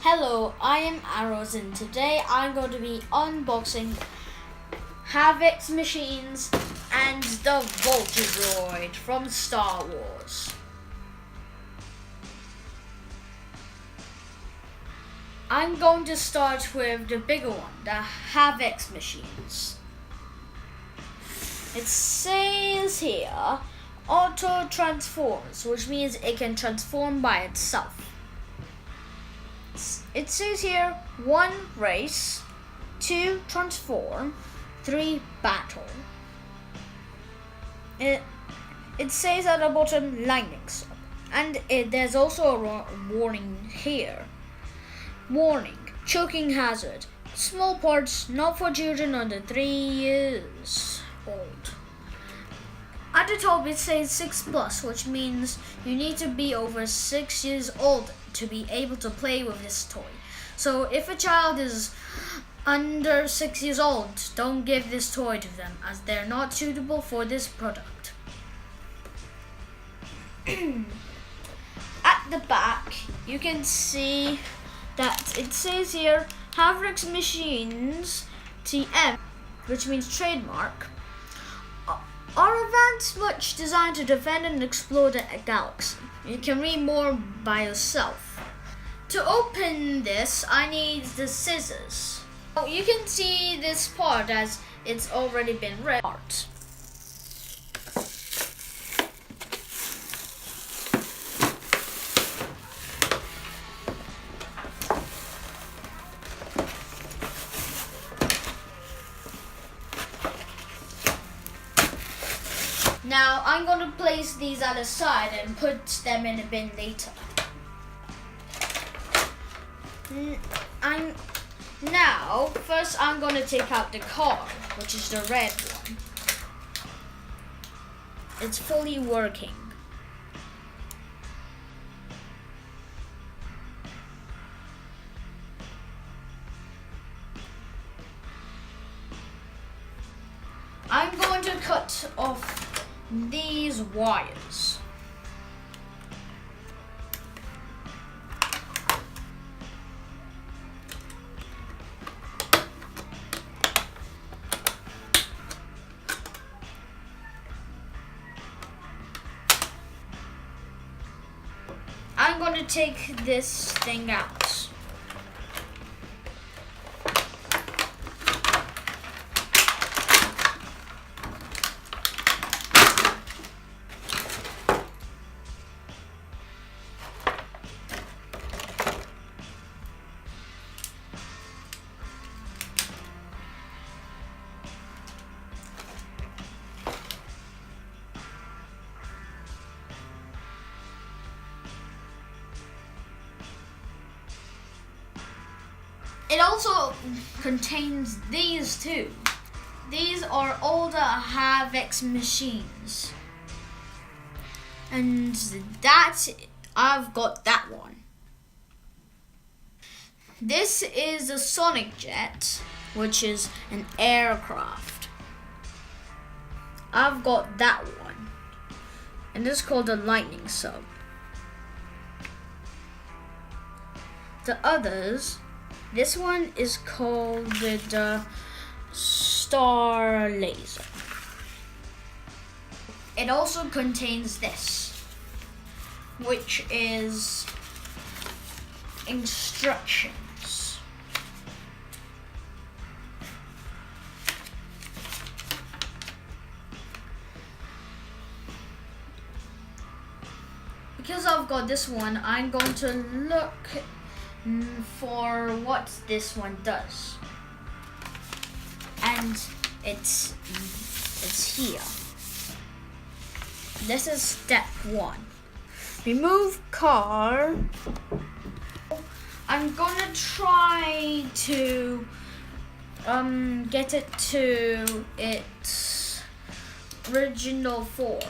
Hello, I am Aroz and today I'm going to be unboxing Havex machines and the Vulture Droid from Star Wars. I'm going to start with the bigger one, the Havex machines. It says here, auto transforms, which means it can transform by itself. It says here 1 race, 2 transform, 3 battle. It says at the bottom lightning sub, and there's also a warning here. Warning, choking hazard, small parts not for children under 3 years old. At the top it says 6+, which means you need to be over 6 years old to be able to play with this toy. So if a child is under 6 years old, don't give this toy to them as they're not suitable for this product. At the back, you can see that it says here Havex Machines TM, which means trademark, are advanced much designed to defend and explore the galaxy. You can read more by yourself. To open this, I need the scissors. So you can see this part as it's already been ripped. Now I'm going to place these at a side and put them in a bin later. First I'm going to take out the car, which is the red one. It's fully working. I'm going to cut off these wires. I'm going to take this thing out. It also contains these two. These are older Havex machines. And I've got that one. This is a Sonic Jet, which is an aircraft. I've got that one. And this is called a Lightning Sub. The others, this one is called the Star Laser. It also contains this, which is instructions. Because I've got this one, I'm going to look for what this one does, and it's here. This is step 1. Remove car. I'm gonna try to get it to its original form.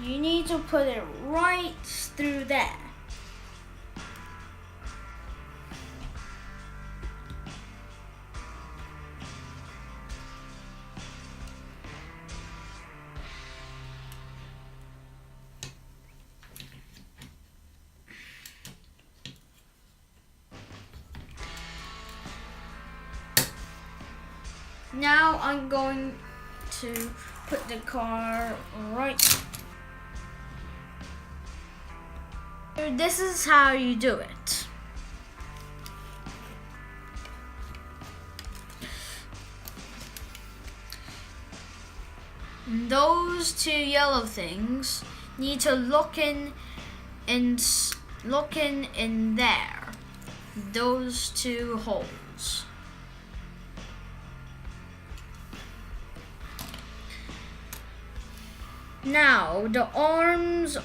You need to put it right through there. Now I'm going to put the car right. This is how you do it. Those two yellow things need to look in there. Those two holes. Now the arms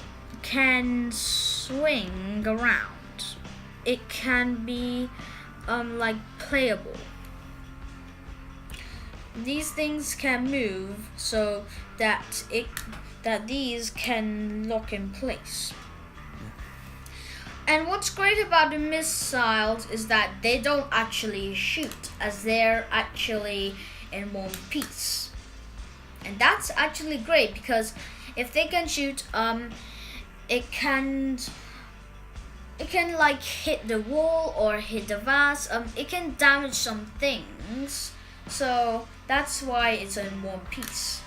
can swing around. It can be like playable. These things can move so that these can lock in place. And what's great about the missiles is that they don't actually shoot, as they're actually in one piece. And that's actually great, because if they can shoot, it can like hit the wall or hit the vase. It can damage some things, so that's why it's in one piece.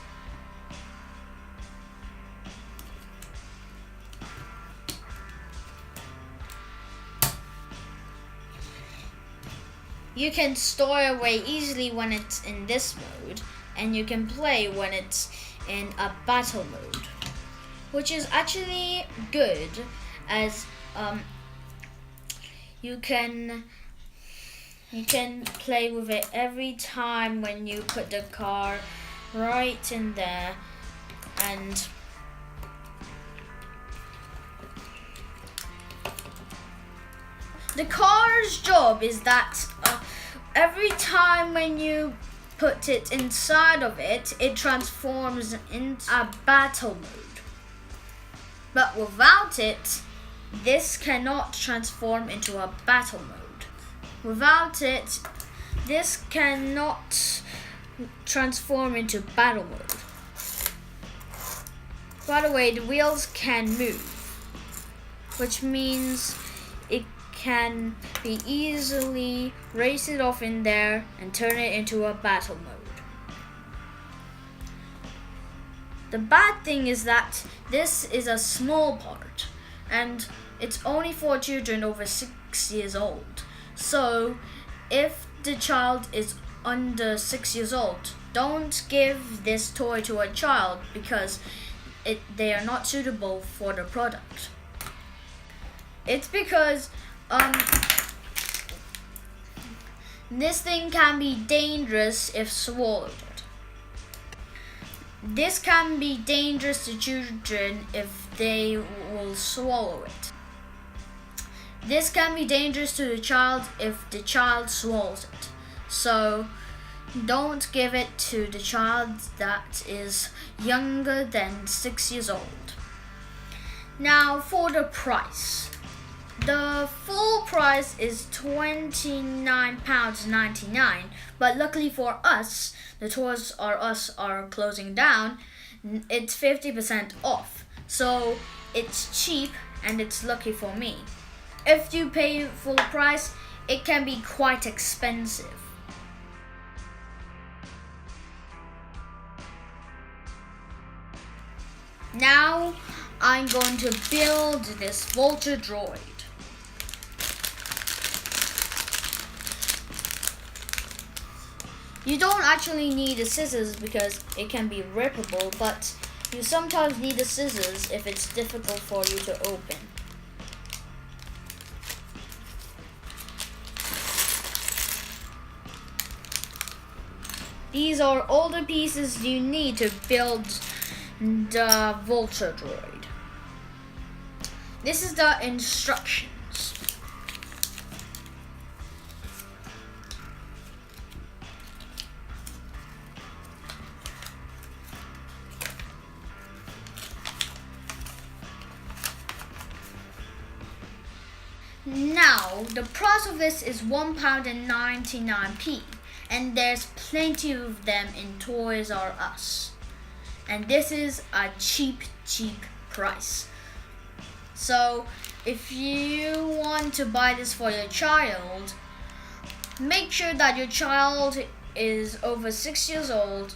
You can store away easily when it's in this mode, and you can play when it's in a battle mode, which is actually good, as you can play with it every time when you put the car right in there. And the car's job is that every time when you put it inside of it, it transforms into a battle mode. But without it, this cannot transform into a battle mode. Without it, this cannot transform into battle mode. By the way, the wheels can move, which means it can be easily race it off in there and turn it into a battle mode. The bad thing is that this is a small part, and it's only for children over 6 years old. So if the child is under 6 years old, don't give this toy to a child, because they are not suitable for the product. It's because this thing can be dangerous if swallowed. This can be dangerous to children if they will swallow it. This can be dangerous to the child if the child swallows it. So don't give it to the child that is younger than 6 years old. Now for the price. The full price is £29.99, but luckily for us, the Toys R Us are closing down. It's 50% off, so it's cheap and it's lucky for me. If you pay full price, it can be quite expensive. Now I'm going to build this vulture droid. You don't actually need the scissors because it can be rippable, but you sometimes need the scissors if it's difficult for you to open. These are all the pieces you need to build the vulture droid. This is the instructions. the price of this is £1.99, and there's plenty of them in Toys R Us. And this is a cheap price. So if you want to buy this for your child, make sure that your child is over 6 years old.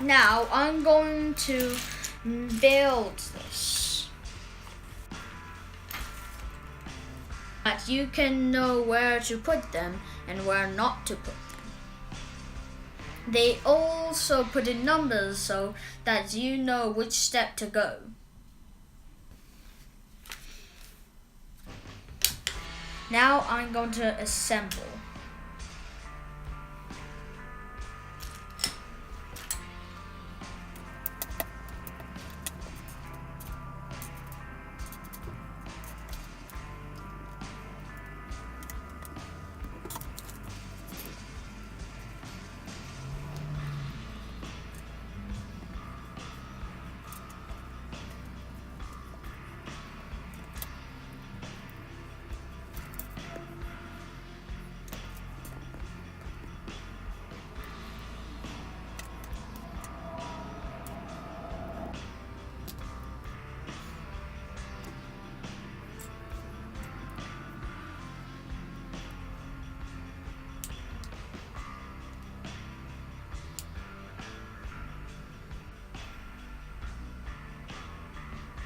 Now I'm going to build this, that you can know where to put them and where not to put them. They also put in numbers so that you know which step to go. Now I'm going to assemble.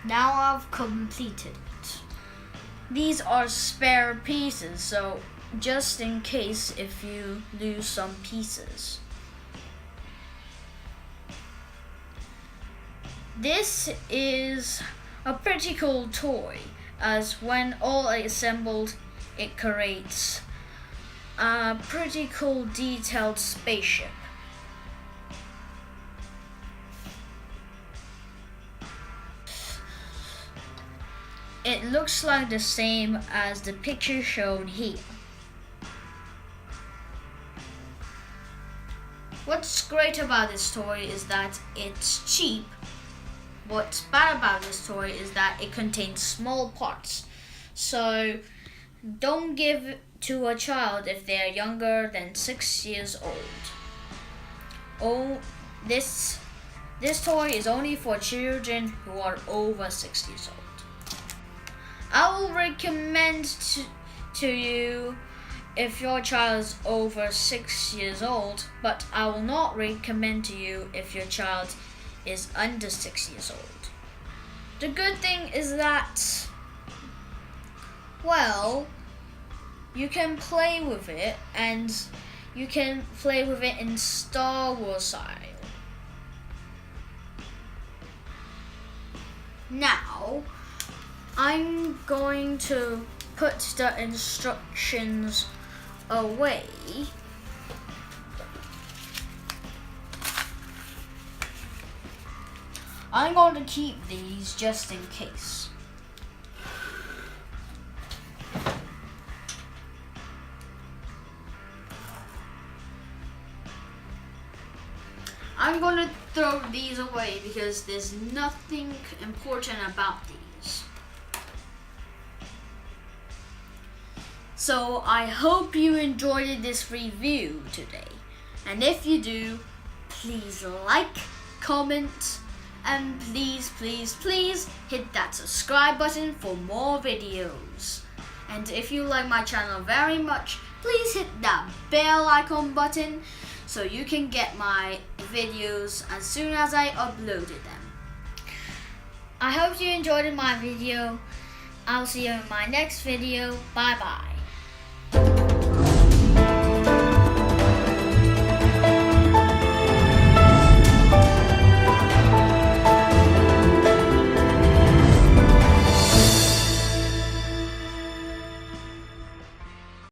Now I've completed it. These are spare pieces, so just in case if you lose some pieces. This is a pretty cool toy, as when all assembled, it creates a pretty cool detailed spaceship. It looks like the same as the picture shown here. What's great about this toy is that it's cheap. What's bad about this toy is that it contains small parts. So don't give it to a child if they are younger than 6 years old. Oh, this toy is only for children who are over 6 years old. I will recommend to you if your child is over 6 years old, but I will not recommend to you if your child is under 6 years old. The good thing is that, well, you can play with it, and you can play with it in Star Wars style. Now, I'm going to put the instructions away. I'm going to keep these just in case. I'm going to throw these away because there's nothing important about these. So I hope you enjoyed this review today. And if you do, please like, comment, and please hit that subscribe button for more videos. And if you like my channel very much, please hit that bell icon button so you can get my videos as soon as I uploaded them. I hope you enjoyed my video. I'll see you in my next video. Bye bye.